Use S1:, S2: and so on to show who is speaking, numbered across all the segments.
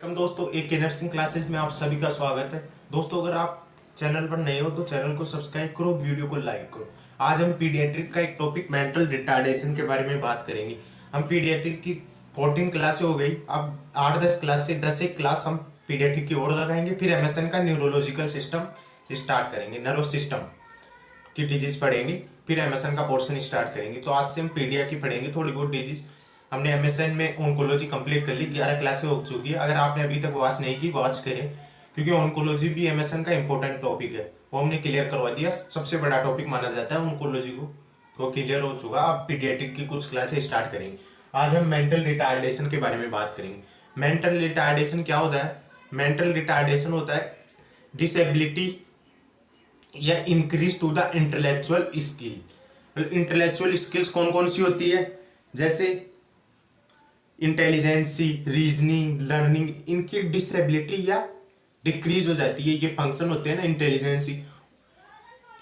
S1: Welcome दोस्तों, एक nursing classes में आप सभी का स्वागत है। दोस्तों, अगर आप चैनल पर नए हो तो चैनल को सब्सक्राइब करो, वीडियो को लाइक करो। आज हम पीडियाट्रिक का एक टॉपिक मेंटल रिटार्डेशन के बारे में बात करेंगे। हम पीडियाट्रिक की 14 क्लासें हो गई, अब 8-10 क्लास से 10 एक क्लास हम पीडियाट्रिक की ओर लगाएंगे। फिर एमएसएन का न्यूरोलॉजिकल सिस्टम स्टार्ट करेंगे, नर्वस सिस्टम की डिजीज पढ़ेंगे। फिर एमएसएन का पोर्शन स्टार्ट करेंगे। तो आज से हम पीडिया की पढ़ेंगे, थोड़ी बहुत डिजीज। हमने एमएसएन में ऑन्कोलॉजी कंप्लीट कर ली, 11 क्लासें हो चुकी है। अगर आपने अभी तक वॉच नहीं की, वॉच करें, क्योंकि ऑन्कोलॉजी भी एमएसएन का इंपॉर्टेंट टॉपिक है। वो हमने क्लियर करवा दिया, सबसे बड़ा टॉपिक माना जाता है ऑन्कोलॉजी को, तो क्लियर हो चुका। अब पीडियाट्रिक की कुछ क्लासें स्टार्ट करेंगे। आज हम मेंटल रिटार्डेशन के बारे में बात करेंगे। मेंटल रिटार्डेशन क्या होता है? मेंटल रिटार्डेशन होता है डिसेबिलिटी या increase to the intellectual skill. Intellectual skills कौन कौन सी होती है? जैसे इंटेलिजेंसी, रीजनिंग, लर्निंग, इनकी डिसेबिलिटी या डिक्रीज हो जाती है। ये फंक्शन होते हैं ना, इंटेलिजेंसी,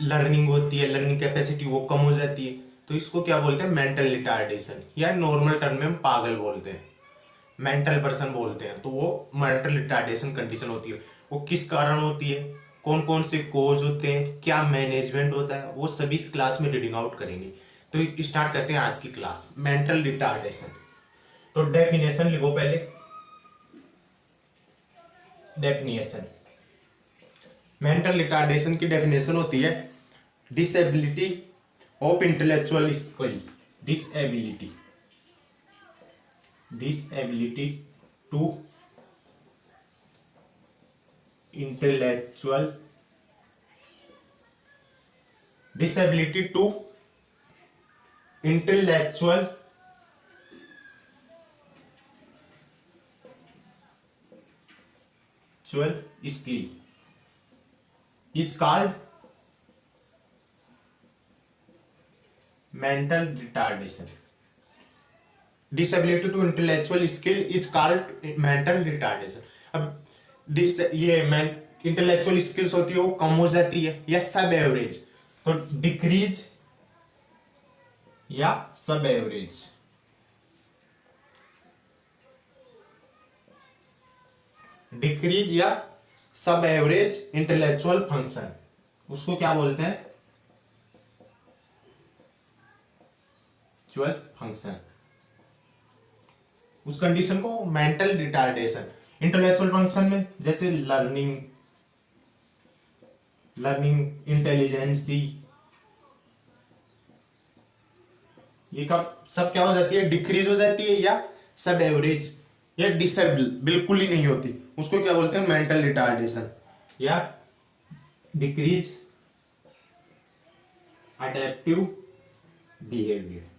S1: लर्निंग होती है, लर्निंग कैपेसिटी वो कम हो जाती है। तो इसको क्या बोलते हैं? मेंटल रिटार्डेशन, या नॉर्मल टर्म में हम पागल बोलते हैं, मेंटल पर्सन बोलते हैं। तो वो मेंटल रिटार्डेशन कंडीशन होती है। वो किस कारण होती है, कौन कौन से कोज होते हैं, क्या मैनेजमेंट होता है, वो सभी इस क्लास में रीडिंग आउट करेंगे। तो स्टार्ट करते हैं आज की क्लास, मेंटल रिटार्डेशन। तो डेफिनेशन लिखो पहले। डेफिनेशन, मेंटल रिटार्डेशन की डेफिनेशन होती है disability of intellectual skill. Disability, disability to intellectual, disability to intellectual skill is called mental retardation. Disability to intellectual skill is called mental retardation. अब ये intellectual skills होती है वो कम हो जाती है या सब एवरेज, तो डिक्रीज या सब एवरेज। डिक्रीज या सब एवरेज इंटेलेक्चुअल फंक्शन, उसको क्या बोलते हैं? फंक्शन। उस कंडीशन को मेंटल रिटार्डेशन। इंटेलेक्चुअल फंक्शन में जैसे लर्निंग, इंटेलिजेंसी, ये कब सब क्या हो जाती है? डिक्रीज हो जाती है या सब एवरेज या डिसेबल, बिल्कुल ही नहीं होती। उसको क्या बोलते हैं? मेंटल रिटार्डेशन या डिक्रीज अडेप्टिव बिहेवियर।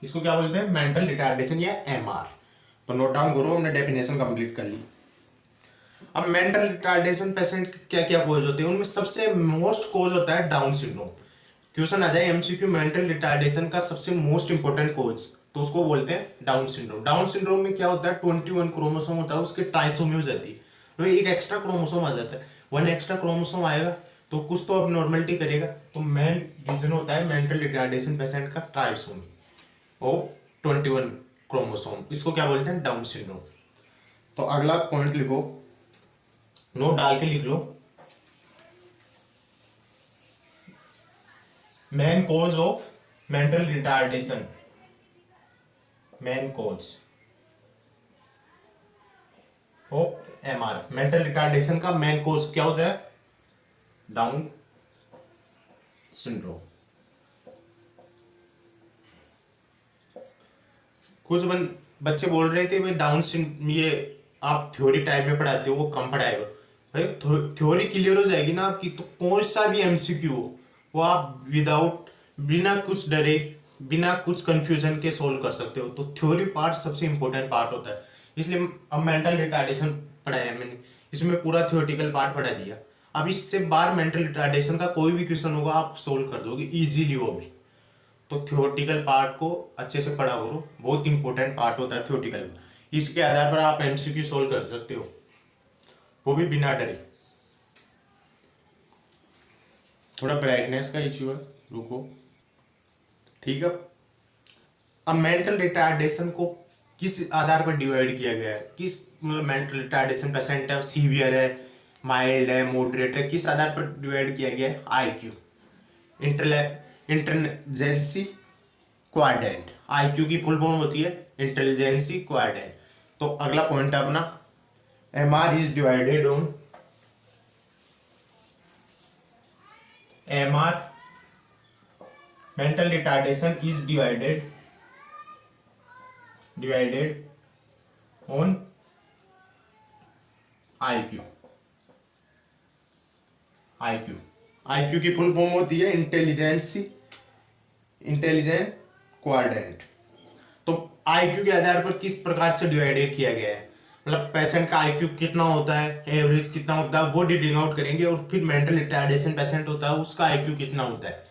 S1: इसको क्या बोलते हैं? मेंटल रिटार्डेशन या एमआर। तो नोट डाउन करो, हमने डेफिनेशन कंप्लीट कर ली। अब मेंटल रिटार्डेशन पेशेंट क्या क्या कोज होते हैं? उनमें सबसे मोस्ट कोज होता है डाउन सिंड्रोम। क्वेश्चन आ जाए एमसीक्यू, मेंटल रिटार्डेशन का सबसे मोस्ट इंपोर्टेंट कोज, तो उसको बोलते हैं डाउन सिंड्रोम। डाउन सिंड्रोम में क्या होता है? 21 क्रोमोसोम होता है, उसके ट्राइसोमी हो जाती है, तो एक एक्स्ट्रा क्रोमोसोम आ जाता है। 1 एक्स्ट्रा क्रोमोसोम आएगा तो कुछ तो अब नॉर्मलिटी करेगा। तो मेन रीजन होता है मेंटल रिटार्डेशन पेशेंट का ट्राइसोमी और 21 क्रोमोसोम, इसको क्या बोलते हैं? Down syndrome. तो अगला पॉइंट लिखो, नोट डाल के लिख लो। Main cause of mental retardation, main cause of MR. Mental retardation का मेन कॉज क्या होता है? Down syndrome. कुछ बच्चे बोल रहे थे भाई डाउन सिंड्रोम ये आप थ्योरी टाइप में पढ़ाते हो, वो कम पढ़ाएगा। भाई थ्योरी क्लियर हो जाएगी ना आपकी, तो कौन सा भी एमसीक्यू हो वो आप बिना कुछ डरे, बिना कुछ कंफ्यूजन के सोल्व कर सकते हो। तो थ्योरी पार्ट सबसे इंपॉर्टेंट पार्ट होता है, इसलिए अब मेंटल रिटार्डेशन पढ़ाया मैंने, इसमें पूरा थ्योरेटिकल पार्ट पढ़ा दिया। अब इससे बाहर मेंटल रिटार्डेशन का कोई भी क्वेश्चन होगा आप सोल्व कर दोगे इजीली वो भी। तो थ्योरेटिकल पार्ट को अच्छे से पढ़ा करो, बहुत इंपॉर्टेंट पार्ट होता है थ्योरेटिकल। इसके आधार पर आप एमसीक्यू सोल्व कर सकते हो, वो भी बिना डरे। थोड़ा ब्राइटनेस का इश्यू है, रुको, ठीक है। अब मेंटल रिटार्डेशन को किस आधार पर डिवाइड किया गया है, किस मतलब मेंटल रिटार्डेशन पेशेंट है, सीवियर है, माइल्ड है, मॉडरेट है, किस आधार पर डिवाइड किया गया है, आईक्यू, इंटेलिजेंसी क्वाड्रेंट। आईक्यू की फुल फॉर्म होती है इंटेलिजेंसी क्वाड्रेंट। तो अगला पॉइंट है अपना, MR is divided on, MR mental retardation is divided on IQ। IQ की फुल फॉर्म होती है इंटेलिजेंट क्वाड्रेंट। तो IQ के आधार पर किस प्रकार से डिवाइडेड किया गया है, मतलब पेशेंट का IQ कितना होता है, एवरेज कितना होता है, वो डिडिंग आउट करेंगे। और फिर मेंटल रिटार्डेशन पेशेंट होता है, उसका IQ कितना होता है।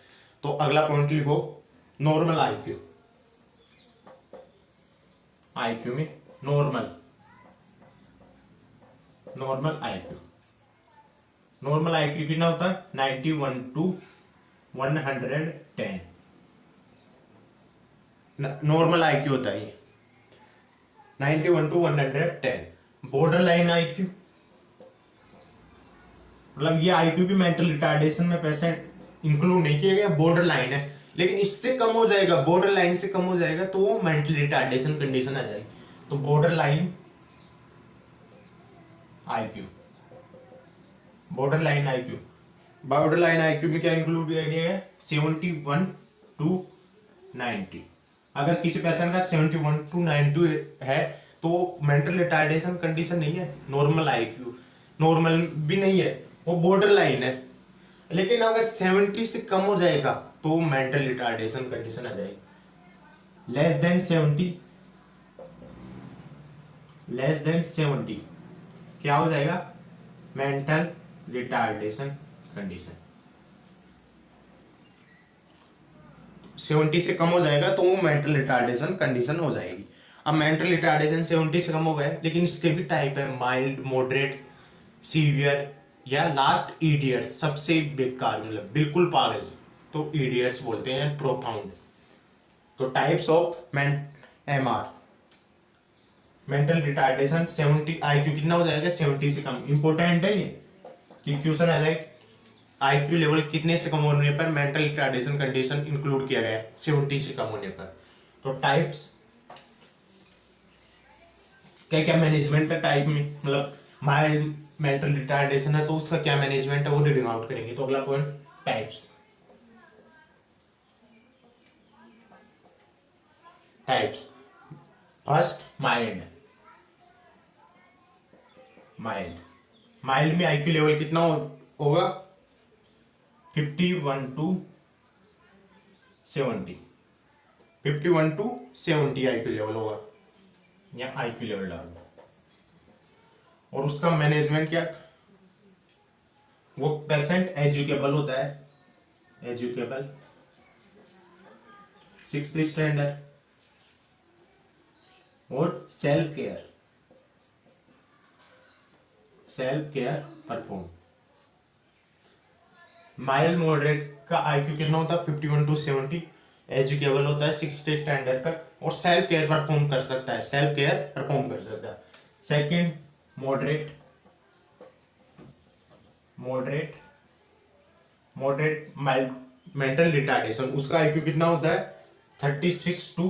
S1: तो अगला पॉइंट लिखो, नॉर्मल IQ। IQ में नॉर्मल IQ कितना होता है, 91 to 110 नॉर्मल IQ होता है ये, 91 to 110। बॉर्डर लाइन IQ, मतलब ये IQ भी मेंटल रिटार्डेशन में पेशेंट इंक्लूड नहीं किया गया, बॉर्डर लाइन है। लेकिन इससे कम हो जाएगा, बॉर्डर लाइन से कम हो जाएगा तो वो मेंटल रिटार्डेशन कंडीशन आ जाएगी। तो बॉर्डर लाइन IQ में क्या इंक्लूड किया गया है, 71 to 90। अगर किसी पेशेंट का 71 to 90 है तो मेंटल रिटार्डेशन कंडीशन नहीं है, नॉर्मल भी नहीं है, वो बॉर्डर लाइन है। लेकिन अगर 70 से कम हो जाएगा तो मेंटल रिटार्डेशन कंडीशन आ जाएगी। लेस देन 70 क्या हो जाएगा, मेंटल रिटार्डेशन कंडीशन। 70 से कम हो जाएगा तो वो मेंटल रिटार्डेशन कंडीशन हो जाएगी। अब मेंटल रिटार्डेशन 70 से कम हो गए, लेकिन इसके भी टाइप है, माइल्ड, मॉडरेट, सीवियर या लास्ट इडियट्स, सबसे बेकार मतलब बिल्कुल पागल, तो इडियट्स बोलते हैं, प्रोफाउंड। तो types of MR, mental retardation 70, IQ कितना हो जाएगा, 70 से कम। इंपॉर्टेंट है ये कि क्वेश्चन आ जाए, IQ लेवल कितने से कम होने पर मेंटल रिटार्डेशन कंडीशन इंक्लूड किया गया है, 70 से कम होने पर। तो टाइप्स क्या क्या मैनेजमेंट है टाइप में, मतलब माइल्ड मेंटल रिटार्डेशन है तो उसका क्या मैनेजमेंट है वो रीडिंग आउट करेंगे। तो अगला पॉइंट, टाइप्स। फर्स्ट माइल्ड में IQ लेवल कितना होगा, 51 to 70 IQ लेवल होगा, या IQ लेवल डाल। और उसका मैनेजमेंट क्या, वो पेशेंट एजुकेबल होता है, 6th स्टैंडर्ड, और self care perform. Mild moderate का IQ कितना होता है, 51 to 70, एजुकेबल होता है 6th स्टैंडर्ड तक, और सेल्फ केयर परफॉर्म कर सकता है, second moderate mild mental retardation, उसका IQ कितना होता है, 36 to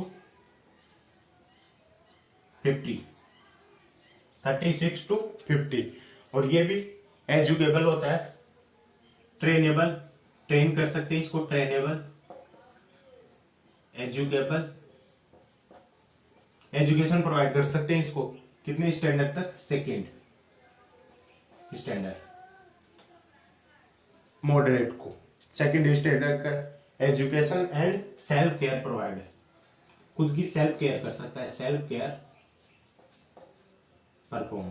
S1: 50, और ये भी एजुकेबल होता है, ट्रेन कर सकते हैं इसको, एजुकेशन प्रोवाइड कर सकते हैं इसको, कितने स्टैंडर्ड तक, 2nd स्टैंडर्ड। मॉडरेट को 2nd स्टैंडर्ड का education and self care provide है, खुद की सेल्फ केयर कर सकता है, सेल्फ केयर परफॉर्म।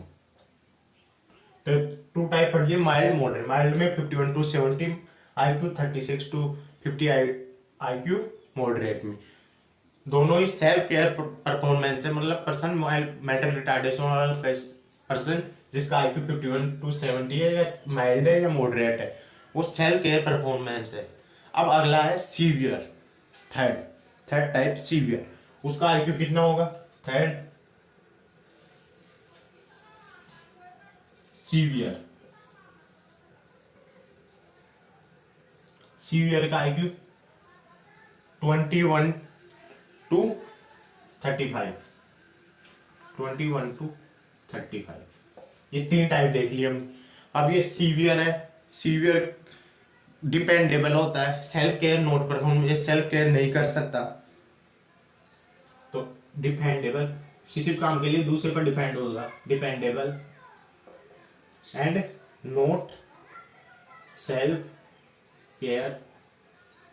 S1: तो 2 टाइप पढ़ लिए, माइल्ड मॉडरेट। माइल्ड में 51 to 70 IQ, 36 to 50 IQ moderate में। दोनों ही सेल्फ केयर परफॉर्मेंस है, मतलब पर्सन मेंटल रिटार्डेशन वाला पर्सन जिसका IQ 51 to 70 है, या माइल्ड है या मॉडरेट है, वो सेल्फ केयर परफॉर्मेंस है। अब अगला है सीवियर, थर्ड टाइप सीवियर, उसका IQ कितना होगा, सीवियर, सीवियर का आईक्यू 21 टू 35, 21 टू 35, ये 3 टाइप देख लिए हमने। अब ये सीवियर है, सीवियर डिपेंडेबल होता है, सेल्फ केयर नोट परफॉर्म, ये सेल्फ केयर नहीं कर सकता। तो डिपेंडेबल किसी काम के लिए दूसरे पर डिपेंड होगा, dependable and note self care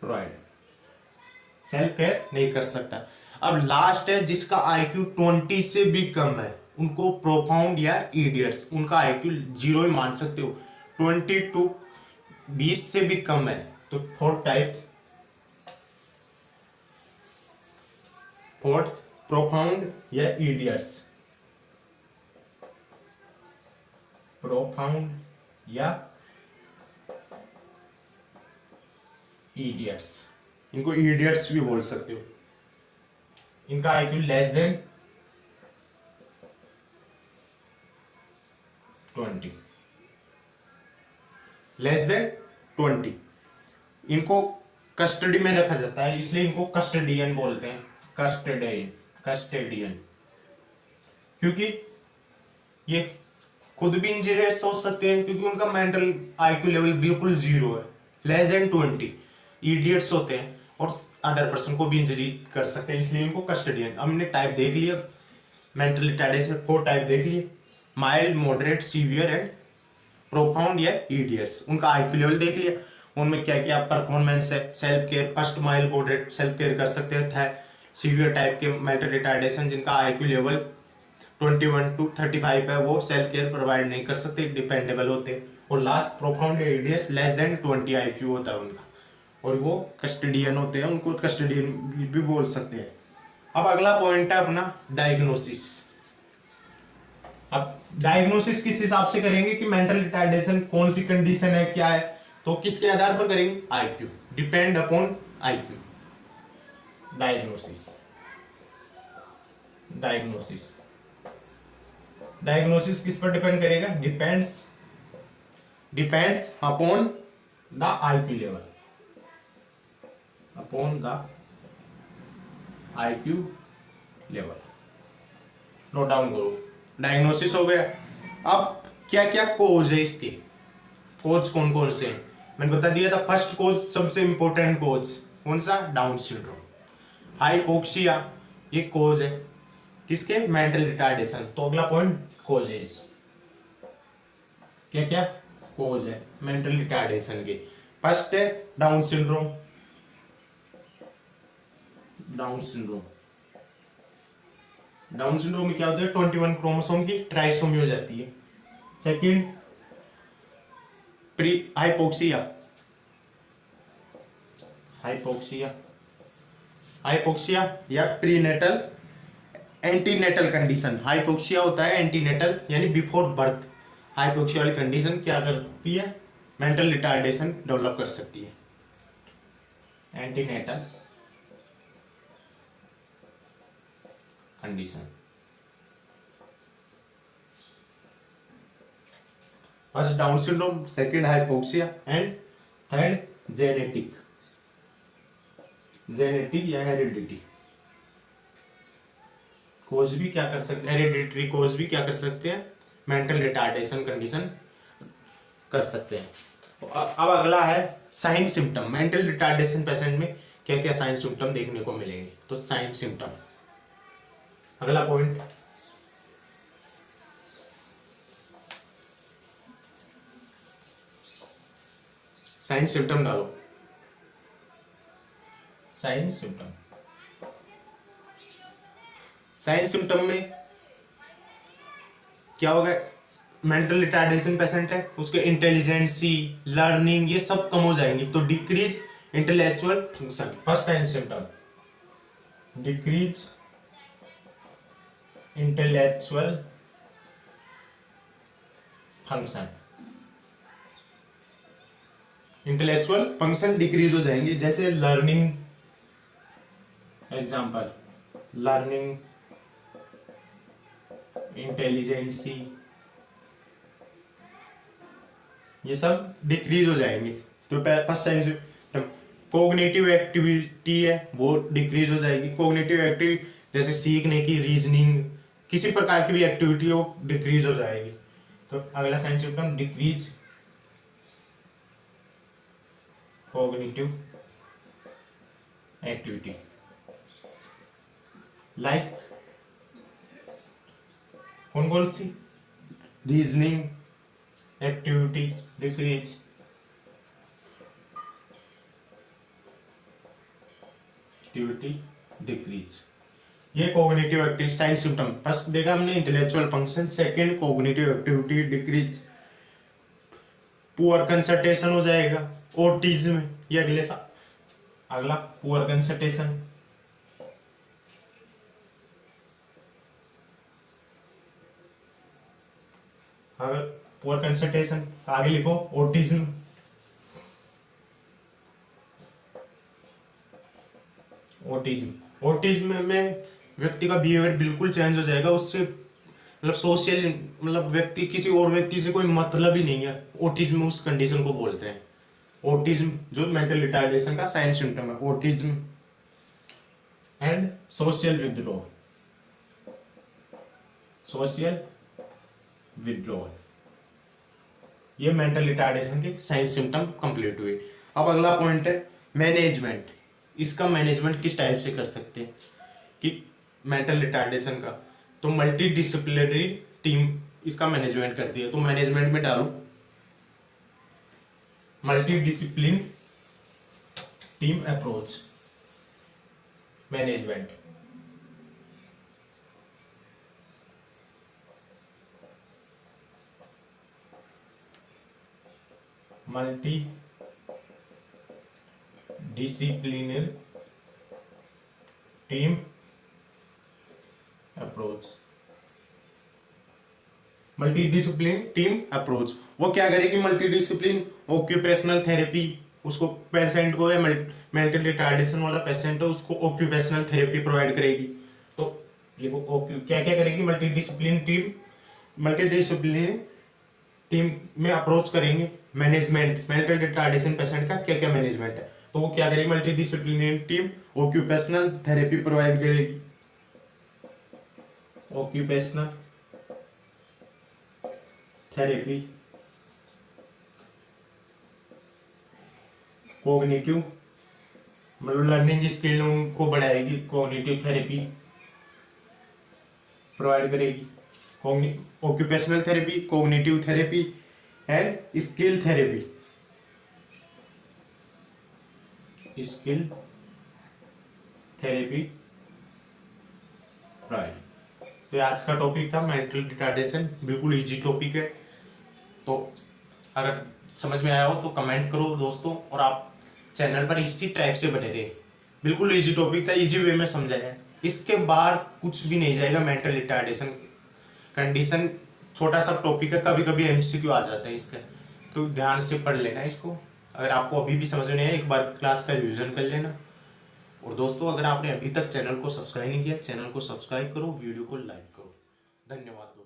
S1: provider, self care नहीं कर सकता। अब लास्ट है जिसका आईक्यू 20 से भी कम है, उनको प्रोफाउंड या इडियट्स, उनका आईक्यू 0 ही मान सकते हो। 20 टू 20 से भी कम है तो फोर्थ टाइप, फोर्थ प्रोफाउंड या इडियट्स, प्रोफाउंड या इडियट्स, इनको इडियट्स भी बोल सकते हो। इनका IQ less than 20, less than 20, इनको कस्टडी में रखा जाता है, इसलिए इनको कस्टडियन बोलते हैं, कस्टडियन, कस्टडियन, क्योंकि ये खुद भी इंजीनियर्स हो सकते हैं क्योंकि उनका मेंटल आईक्यू लेवल बिल्कुल 0 है, लेस देन 20। इडियट्स होते हैं और अदर पर्सन को भी इंजरी कर सकते हैं, इसलिए इनको कस्टडियन। हमने टाइप देख लिया मेंटल रिटार्डेशन में, 4 टाइप देख लिए, mild, moderate, severe and profound या इडियट्स। उनका आईक्यू लेवल देख लिया, उनमें क्या क्या परफॉर्मेंस है, self care, first mild moderate self care कर सकते हैं, सीवियर टाइप के मेंटल रिटार्डेशन जिनका आईक्यू लेवल 21 टू 35 है वो सेल्फ केयर प्रोवाइड नहीं कर सकते, डिपेंडेबल होते हैं। और लास्ट प्रोफाउंड या इडियट्स लेस देन 20 आईक्यू होता है उनका, और वो कस्टडियन होते हैं, उनको कस्टडियन भी बोल सकते हैं। अब अगला पॉइंट है अपना डायग्नोसिस। अब डायग्नोसिस किस हिसाब से करेंगे कि मेंटल रिटार्डेशन कौन सी कंडीशन है, क्या है, तो किसके आधार पर करेंगे, IQ, depend upon IQ. Diagnosis, diagnosis, diagnosis किस पर डिपेंड करेगा, depends upon the IQ level, upon the IQ level. Note down करो, डायग्नोसिस हो गया। अब क्या क्या कोज है इसके, कोज कौन कौन से हैं मैंने बता दिया था। फर्स्ट कोज, सबसे इंपॉर्टेंट कोज कौन सा, डाउन सिंड्रोम, हाइपोक्सिया, ये कोज है किसके, मेंटल रिटार्डेशन। तो अगला पॉइंट कोजेज, क्या क्या कोज है मेंटल रिटार्डेशन के। फर्स्ट है Down syndrome, down syndrome, down syndrome में क्या होता है, 21 क्रोमोसोम की ट्राइसोमी हो जाती है। Second pre hypoxia, hypoxia, hypoxia या प्रीनेटल एंटीनेटल कंडीशन। हाइपोक्सिया होता है एंटीनेटल यानी बिफोर बर्थ। हाइपोक्सिया वाली कंडीशन क्या करती है, मेंटल रिटार्डेशन डेवलप कर सकती है, antenatal condition. First down syndrome, second hypoxia and third genetic, genetic या हेरिडिटी कोज भी क्या कर सकते हैं, हेरिडिटरी कोज भी क्या कर सकते हैं, मेंटल रिटार्डेशन कंडीशन कर सकते हैं। अब अगला है sign symptom. Mental retardation patient में क्या क्या साइन सिम्टम देखने को मिलेंगे, तो साइन सिम्टम अगला पॉइंट। साइन सिम्टम डालो, साइन सिम्टम, साइन सिम्टम में क्या होगा, मेंटल रिटार्डेशन पेशेंट है उसके इंटेलिजेंसी, लर्निंग ये सब कम हो जाएंगी, तो decrease intellectual function. First sign symptom decrease intellectual function, intellectual function decrease हो जाएंगे, जैसे लर्निंग, एग्जांपल लर्निंग, इंटेलिजेंसी, ये सब डिक्रीज हो जाएंगे। तो first sign symptom cognitive activity है वो डिक्रीज हो जाएगी। कोग्निटिव एक्टिविटी जैसे सीखने की, रीजनिंग, किसी प्रकार की भी एक्टिविटी हो डिक्रीज हो जाएगी। तो अगला sign symptom decrease cognitive activity like कौन कौन सी, reasoning activity decrease, activity decrease. ये cognitive activity sign symptom. First देखा हमने intellectual function, second cognitive activity decrease, poor concentration हो जाएगा, ऑटिज्म। ये अगला पुअर कंसंट्रेशन, अगर पुअर कंसंट्रेशन आगे लिखो ऑटिज्म। ऑटिज्म में व्यक्ति का बिहेवियर बिल्कुल चेंज हो जाएगा, उससे मतलब सोशल, मतलब व्यक्ति किसी और व्यक्ति से कोई मतलब ही नहीं है। ऑटिज्म उस कंडीशन को बोलते हैं। ऑटिज्म जो मेंटल रिटार्डेशन का साइन सिम्टम है, autism. And social withdrawal, social withdrawal, ये मेंटल रिटार्डेशन के साइन सिम्टम कंप्लीट हुए। अब अगला पॉइंट है मैनेजमेंट। इसका मैनेजमेंट किस टाइप से कर सकते हैं कि मेंटल रिटार्डेशन का, तो मल्टी डिसिप्लिनरी टीम इसका मैनेजमेंट करती है। तो मैनेजमेंट में डालो multi discipline team approach, management. Multi disciplinary team approach, multi discipline team approach. वो क्या करेगी, मल्टी डिसिप्लिन ऑक्यूपेशनल थेरेपी, उसको पेशेंट को या मेंटल रिटार्डेशन वाला पेशेंट है उसको ऑक्यूपेशनल थेरेपी प्रोवाइड करेगी। तो ये वो क्या क्या करेगी, मल्टी डिसिप्लिन टीम में अप्रोच करेंगे। मैनेजमेंट मेंटल रिटार्डेशन पेशेंट का क्या क्या मैनेजमेंट है, तो वो क्या करेगी, multi disciplinary team occupational therapy provide करेगी। ऑक्यूपेशनल थेरेपी, कोग्निटिव मतलब लर्निंग स्किल उनको बढ़ाएगी, कोग्निटिव थेरेपी प्रोवाइड करेगी। Occupational therapy, cognitive therapy and skill therapy, skill therapy provide. तो आज का टॉपिक था मेंटल रिटार्डेशन, बिल्कुल इजी टॉपिक है। तो अगर समझ में आया हो तो कमेंट करो दोस्तों, और आप चैनल पर इसी टाइप से बने रहे। बिल्कुल इजी टॉपिक था, इजी वे में समझाया है। इसके बाहर कुछ भी नहीं जाएगा। मेंटल रिटार्डेशन कंडीशन छोटा सा टॉपिक है, कभी कभी एमसीक्यू आ जाता है इसका, तो ध्यान से पढ़ लेना इसको। अगर आपको अभी भी समझ में नहीं आया, एक बार क्लास का रिवीजन कर लेना। और दोस्तों अगर आपने अभी तक चैनल को सब्सक्राइब नहीं किया, चैनल को सब्सक्राइब करो, वीडियो को लाइक करो। धन्यवाद।